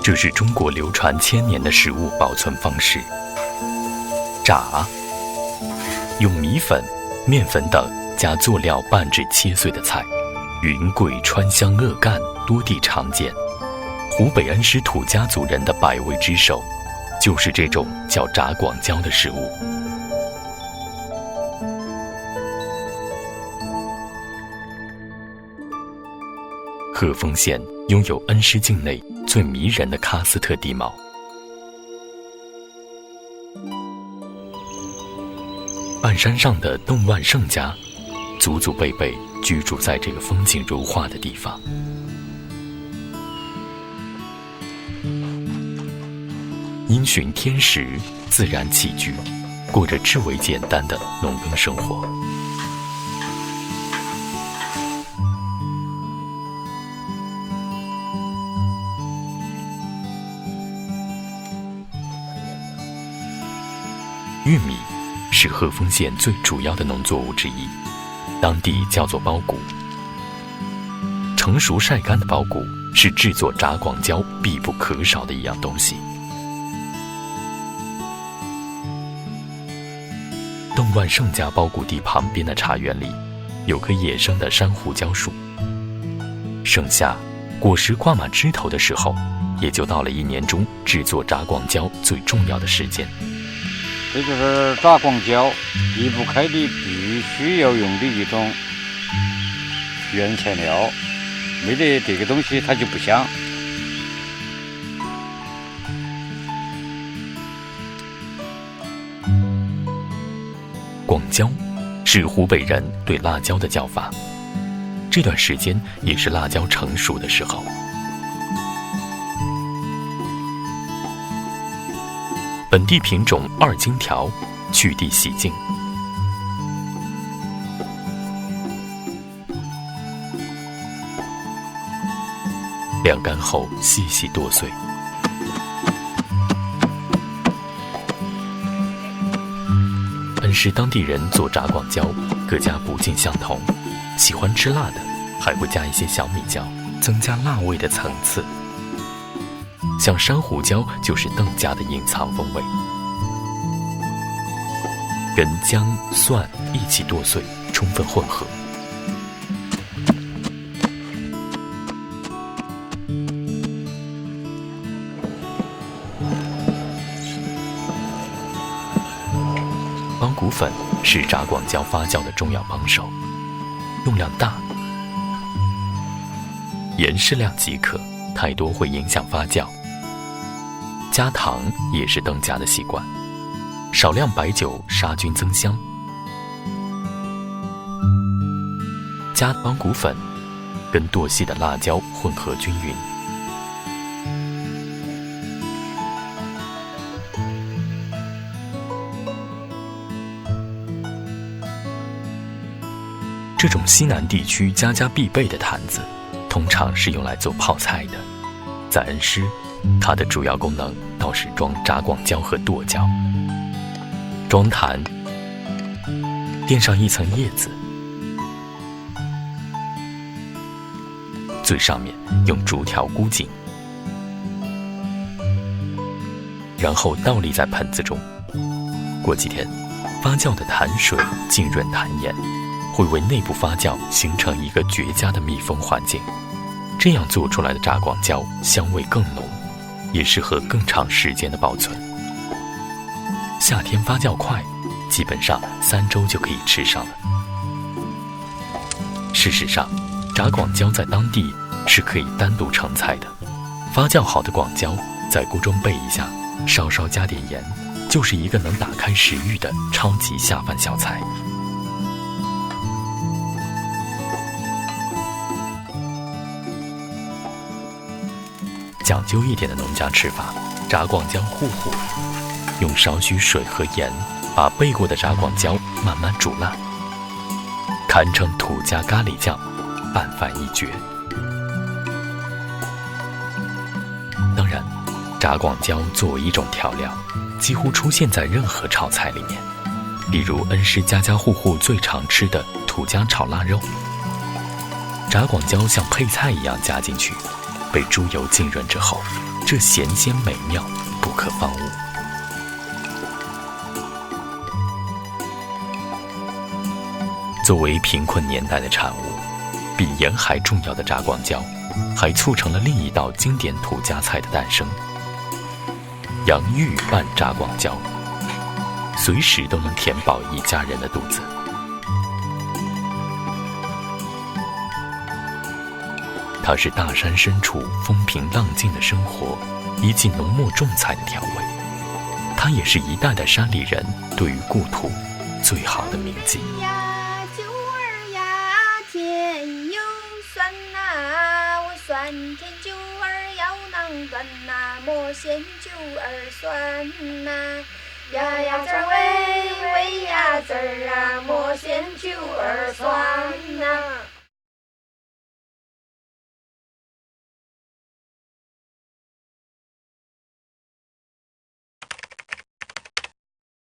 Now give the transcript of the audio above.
这是中国流传千年的食物保存方式。炸，用米粉、面粉等加佐料拌至切碎的菜，云贵川湘鄂赣多地常见。湖北恩施土家族人的百味之首，就是这种叫炸广椒的食物。鹤峰县拥有恩施境内最迷人的喀斯特地貌。半山上的邓万胜家，祖祖辈辈居住在这个风景如画的地方。因循天时，自然起居，过着至为简单的农耕生活。玉米是鹤峰县最主要的农作物之一，当地叫做苞谷。成熟晒干的苞谷是制作炸广椒必不可少的一样东西。邓万胜家苞谷地旁边的茶园里，有棵野生的山胡椒树。盛夏，果实挂满枝头的时候，也就到了一年中制作炸广椒最重要的时间。这就是炸广椒离不开的必须要用的一种原材料，没得这个东西它就不香。广椒是湖北人对辣椒的叫法，这段时间也是辣椒成熟的时候。本地品种二荆条，去蒂洗净，晾干后细细剁碎。恩施当地人做炸广椒，各家不尽相同，喜欢吃辣的，还会加一些小米椒，增加辣味的层次。像山胡椒就是邓家的隐藏风味，跟姜、蒜一起剁碎，充分混合。苞谷粉是炸广椒发酵的重要帮手，用量大，盐适量即可，太多会影响发酵。加糖也是邓家的习惯，少量白酒杀菌增香。加苞谷粉，跟剁细的辣椒混合均匀。这种西南地区家家必备的坛子，通常是用来做泡菜的。在恩施，它的主要功能倒是装炸广椒和剁椒。装坛，垫上一层叶子，最上面用竹条箍紧，然后倒立在盆子中。过几天，发酵的潭水浸润坛沿，会为内部发酵形成一个绝佳的密封环境。这样做出来的炸广椒香味更浓，也适合更长时间的保存。夏天发酵快，基本上3周就可以吃上了。事实上，炸广椒在当地是可以单独成菜的。发酵好的广椒在锅中备一下，稍稍加点盐，就是一个能打开食欲的超级下饭小菜。讲究一点的农家吃法，炸广椒糊糊，用少许水和盐把备过的炸广椒慢慢煮烂，堪称土家咖喱酱，拌饭一绝。当然，炸广椒作为一种调料，几乎出现在任何炒菜里面。例如恩施家家户户最常吃的土家炒腊肉。炸广椒像配菜一样加进去，被猪油浸润之后，这咸鲜美妙，不可方物。作为贫困年代的产物，比盐还重要的炸广椒，还促成了另一道经典土家菜的诞生——洋芋拌炸广椒，随时都能填饱一家人的肚子。它是大山深处风平浪静的生活，以及浓墨重彩的调味。它也是一代代山里人对于故土最好的铭记。九儿呀，甜又酸呐，我酸甜九儿要能断呐，莫嫌九儿酸呐。呀呀滋儿喂，喂呀滋儿啊，莫嫌九儿酸呐。